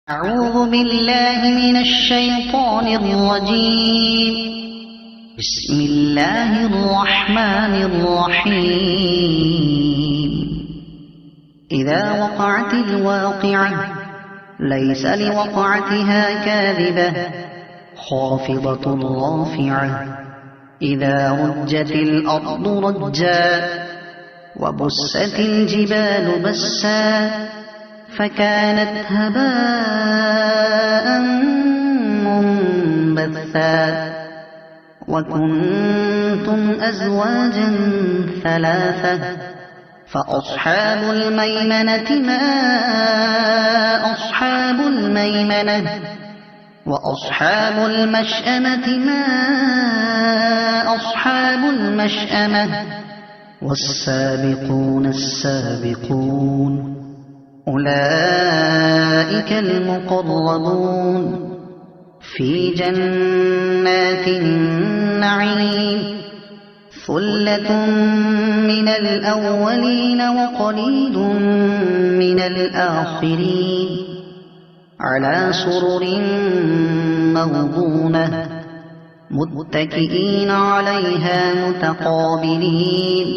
أعوذ بالله من الشيطان الرجيم. بسم الله الرحمن الرحيم. إذا وقعت الواقعة ليس لوقعتها كاذبة خافضة رافعة. إذا رجت الأرض رجا وبست الجبال بسا فكانت هباء منبثا وكنتم أزواجا ثلاثة فأصحاب الميمنة ما أصحاب الميمنة وأصحاب المشأمة ما أصحاب المشأمة والسابقون السابقون أولئك المقربون في جنات النعيم. ثلة من الأولين وقليل من الآخرين على سرر موضونة متكئين عليها متقابلين.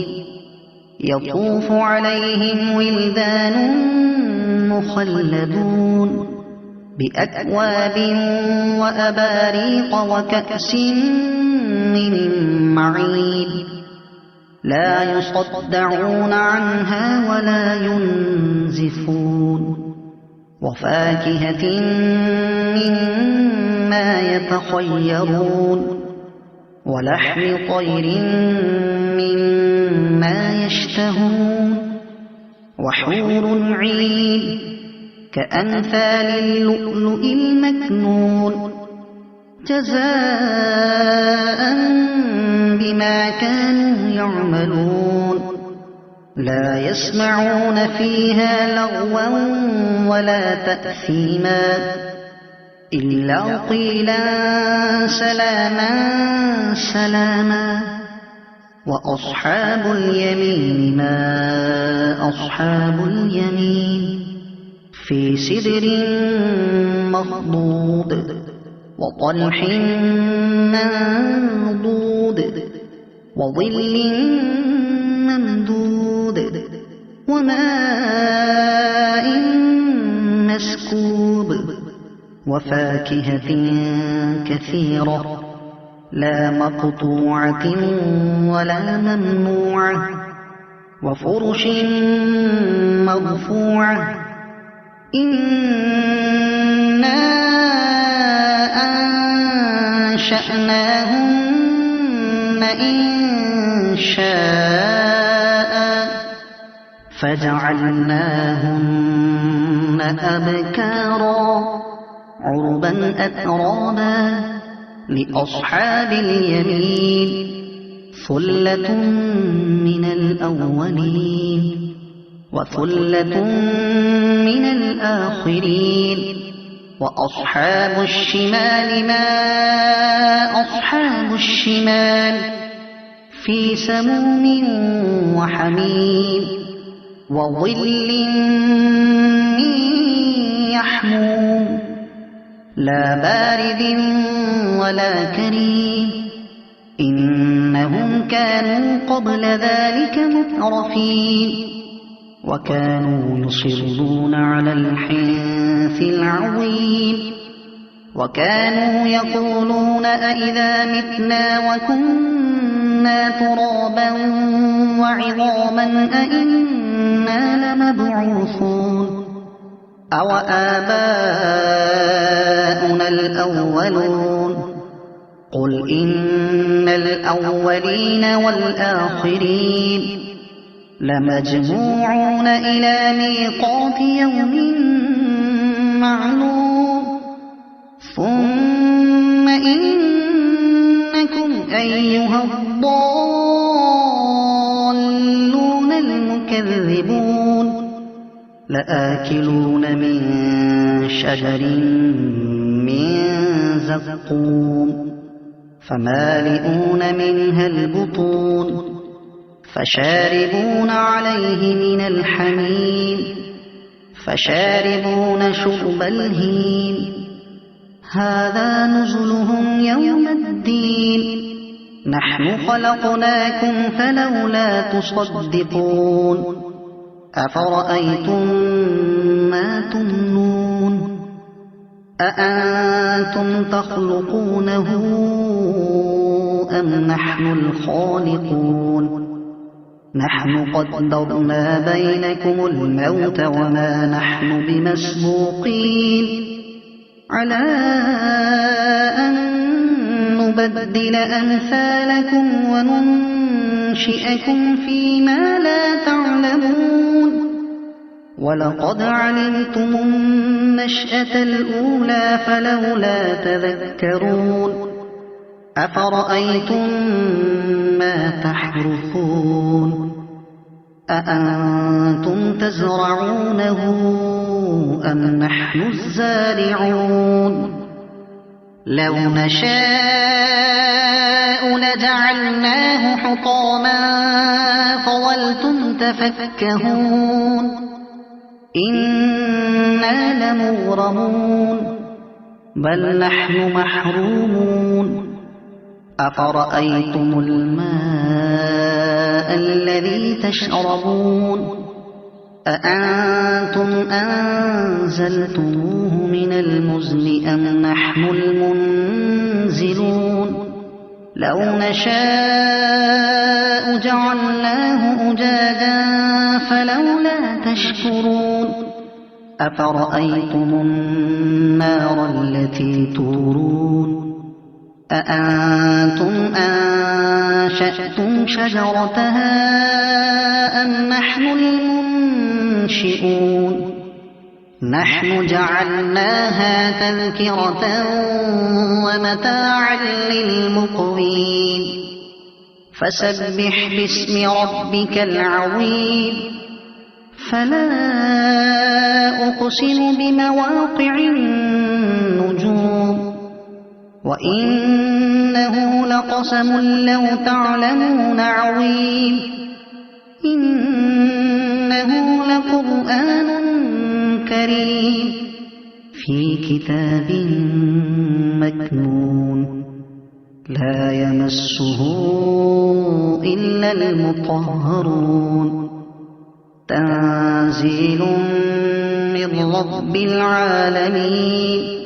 يطوف عليهم ولدان مخلدون بأكواب وأباريق وكأس من معين لا يصدعون عنها ولا ينزفون. وفاكهة مما يتخيرون ولحم طير مما يشتهون وحور عين كأمثال اللؤلؤ المكنون جزاء بما كانوا يعملون. لا يسمعون فيها لغوا ولا تأثيما إلا قيلا سلاما سلاما. وأصحاب اليمين ما أصحاب اليمين في سدر مخضود وطلح منضود وظل ممدود وماء مسكوب وفاكهة كثيرة لا مقطوعة ولا ممنوعة وفرش مرفوعة. إنا أنشأناهن إنشاء فجعلناهن أبكارا عربا أترابا لأصحاب اليمين. ثلة من الأولين وثلة من الآخرين. وأصحاب الشمال ما أصحاب الشمال في سموم وحميم وظل من يحموم لا بارد ولا كريم. إنهم كانوا قبل ذلك مترفين وكانوا يصرون على الحنث العظيم وكانوا يقولون أئذا متنا وكنا ترابا وعظاما أئنا لمبعوثون أو آباؤنا الأولون. قل إن الأولين والآخرين لمجموعون إلى ميقات يوم معلوم. ثم إنكم أيها الضالون المكذبون لآكلون من شجر من زقوم فمالئون منها البطون فشاربون عليه من الحميم فشاربون شرب الهيم هذا نزلهم يوم الدين نحن خلقناكم فلولا تصدقون أفرأيتم ما تمنون أأنتم تخلقونه أم نحن الخالقون نحن قدرنا بينكم الموت وما نحن بمسبوقين على أن نبدل أمثالكم وننشئكم فيما لا تعلمون ولقد علمتم النشأة الأولى فلولا تذكرون أفرأيتم ما تحرثون أأنتم تزرعونه أم نحن الزارعون لو نشاء لجعلناه حطاما فظلتم تفكهون إنا لمغرمون بل نحن محرومون أفرأيتم الماء الذي تشربون أأنتم أنزلتموه من المزن أم نحن المنزلون لو نشاء جعلناه أجاجا فلولا تشكرون أفرأيتم النار التي تورون أأنتم أنشأتم شجرتها أم نحن المنشئون نحن جعلناها تذكرة ومتاعا للمقوين فسبح باسم ربك العظيم فلا أقسم بمواقع النجوم وإنه لقسم لو تعلمون عظيم إنه لقرآن كريم في كتاب مكنون لا يمسه إلا المطهرون تنزيل من رب العالمين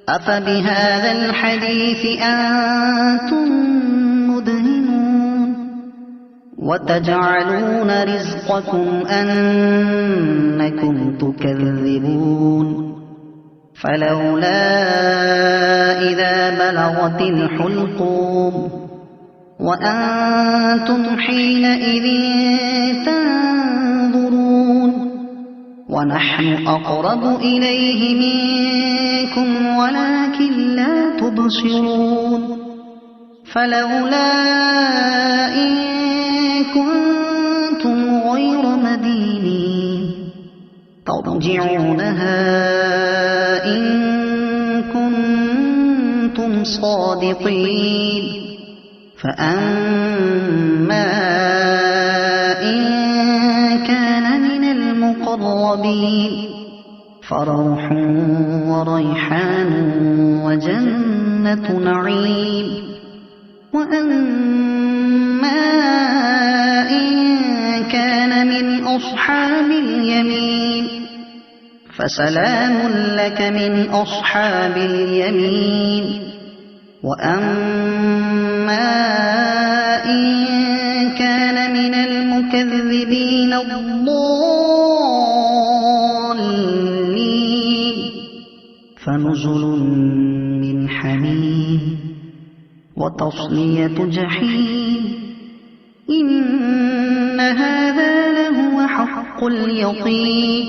أفبهذا الحديث أنتم مدهنون وتجعلون رزقكم أنكم تكذبون فلولا إذا بلغت الحلقوم وأنتم حينئذ تنظرون ونحن أقرب إليه منكم ولكن لا تبصرون فلولا إن كنتم غير مدينين ترجعونها إن كنتم صادقين فأما إن كان من المقربين فروح وريحان وجنة نعيم وأما إن كان من أصحاب اليمين فسلام لك من أصحاب اليمين وأما إن كان من المكذبين الضالين فنزل من حميم وتصلية جحيم إن هذا لهو حق اليقين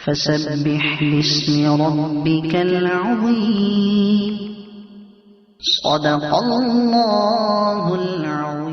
فسبح باسم ربك العظيم صدق الله العظيم.